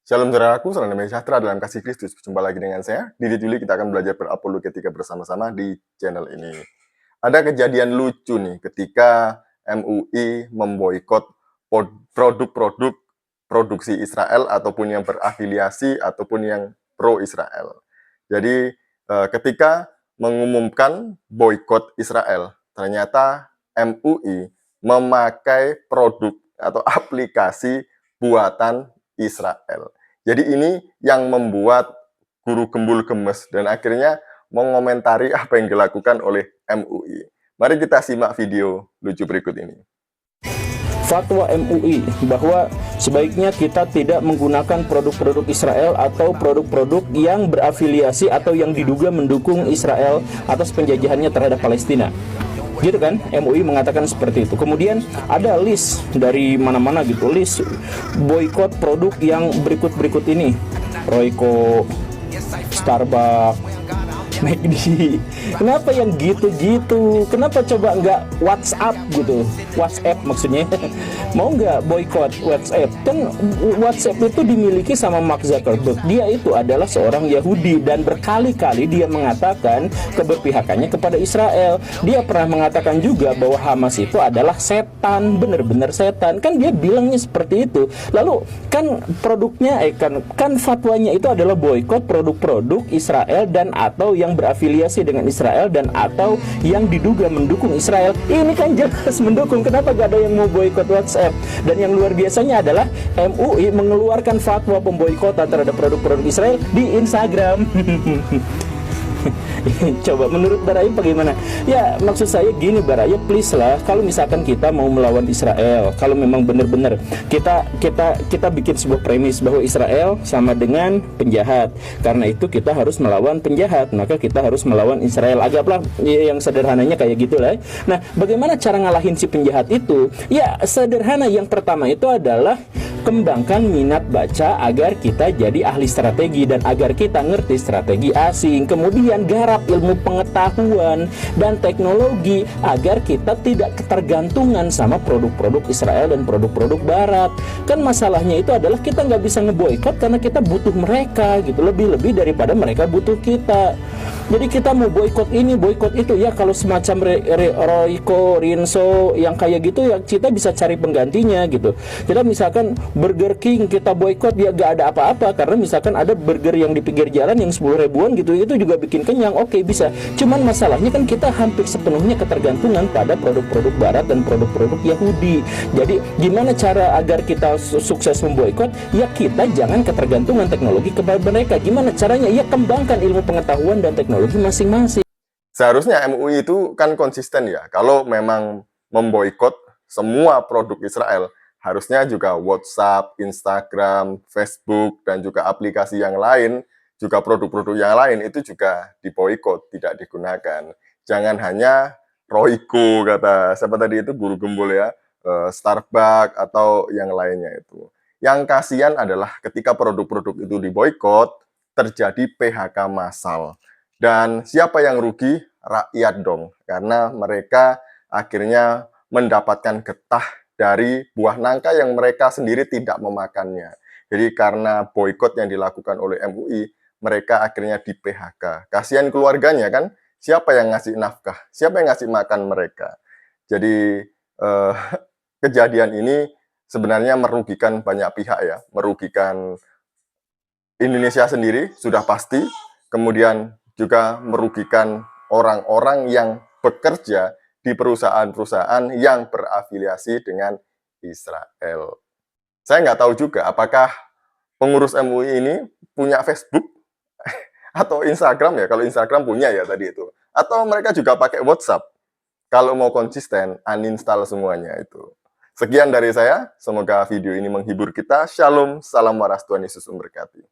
Shalom saudaraku, salam damai sejahtera dalam kasih Kristus. Berjumpa lagi dengan saya, Didi Juli. Kita akan belajar berapologetika bersama-sama di channel ini. Ada kejadian lucu nih ketika MUI memboikot produk-produk produksi Israel ataupun yang berafiliasi ataupun yang pro-Israel. Jadi ketika mengumumkan boikot Israel, ternyata MUI memakai produk atau aplikasi buatan Israel. Jadi ini yang membuat guru gembul gemes dan akhirnya mengomentari apa yang dilakukan oleh MUI. Mari kita simak video lucu berikut ini. Fatwa MUI bahwa sebaiknya kita tidak menggunakan produk-produk Israel atau produk-produk yang berafiliasi atau yang diduga mendukung Israel atas penjajahannya terhadap Palestina. Gitu kan, MUI mengatakan seperti itu. Kemudian ada list dari mana-mana gitu, list boykot produk yang berikut-berikut ini: Royco, Starbucks, McD. Kenapa yang gitu-gitu? Kenapa coba nggak WhatsApp gitu? WhatsApp maksudnya. Mau nggak boykot WhatsApp? Kan WhatsApp itu dimiliki sama Mark Zuckerberg. Dia itu adalah seorang Yahudi dan berkali-kali dia mengatakan keberpihakannya kepada Israel. Dia pernah mengatakan juga bahwa Hamas itu adalah setan, benar-benar setan. Kan dia bilangnya seperti itu. Lalu kan produknya kan fatwanya itu adalah boykot produk-produk Israel dan atau yang berafiliasi dengan Israel dan atau yang diduga mendukung Israel. Ini kan jelas mendukung. Kenapa gak ada yang mau boykot WhatsApp? Dan yang luar biasanya adalah MUI mengeluarkan fatwa pemboikotan terhadap produk-produk Israel di Instagram. Coba menurut Baraya bagaimana? Ya maksud saya gini Baraya, please lah, kalau misalkan kita mau melawan Israel, kalau memang benar-benar kita bikin sebuah premis bahwa Israel sama dengan penjahat, karena itu kita harus melawan penjahat, maka kita harus melawan Israel. Agaklah yang sederhananya kayak gitulah. Nah, bagaimana cara ngalahin si penjahat itu? Ya sederhana, yang pertama itu adalah kembangkan minat baca agar kita jadi ahli strategi dan agar kita ngerti strategi asing. Kemudian garap ilmu pengetahuan dan teknologi agar kita tidak ketergantungan sama produk-produk Israel dan produk-produk Barat. Kan masalahnya itu adalah kita nggak bisa ngeboikot karena kita butuh mereka gitu, lebih-lebih daripada mereka butuh kita. Jadi kita mau boikot ini, boikot itu, ya kalau semacam Royco, Rinso yang kayak gitu ya kita bisa cari penggantinya gitu. Kita misalkan Burger King kita boikot, ya gak ada apa-apa karena misalkan ada burger yang di pinggir jalan yang 10 ribuan gitu, itu juga bikin kenyang, oke bisa. Cuman masalahnya kan kita hampir sepenuhnya ketergantungan pada produk-produk Barat dan produk-produk Yahudi. Jadi gimana cara agar kita sukses memboikot? Ya kita jangan ketergantungan teknologi kepada mereka. Gimana caranya? Ya kembangkan ilmu pengetahuan dan teknologi masing-masing. Seharusnya MUI itu kan konsisten ya. Kalau memang memboikot semua produk Israel, harusnya juga WhatsApp, Instagram, Facebook, dan juga aplikasi yang lain, juga produk-produk yang lain itu juga diboikot, tidak digunakan. Jangan hanya Royco, kata siapa tadi itu, guru gembul ya, Starbucks atau yang lainnya itu. Yang kasihan adalah ketika produk-produk itu diboikot, terjadi PHK massal. Dan siapa yang rugi? Rakyat dong, karena mereka akhirnya mendapatkan getah dari buah nangka yang mereka sendiri tidak memakannya. Jadi karena boikot yang dilakukan oleh MUI, mereka akhirnya di PHK. Kasihan keluarganya kan, siapa yang ngasih nafkah? Siapa yang ngasih makan mereka? Jadi kejadian ini sebenarnya merugikan banyak pihak ya, merugikan Indonesia sendiri sudah pasti, kemudian juga merugikan orang-orang yang bekerja di perusahaan-perusahaan yang berafiliasi dengan Israel. Saya nggak tahu juga apakah pengurus MUI ini punya Facebook atau Instagram ya, kalau Instagram punya ya tadi itu. Atau mereka juga pakai WhatsApp. Kalau mau konsisten, uninstall semuanya itu. Sekian dari saya, semoga video ini menghibur kita. Shalom, salam waras, Tuhan Yesus memberkati.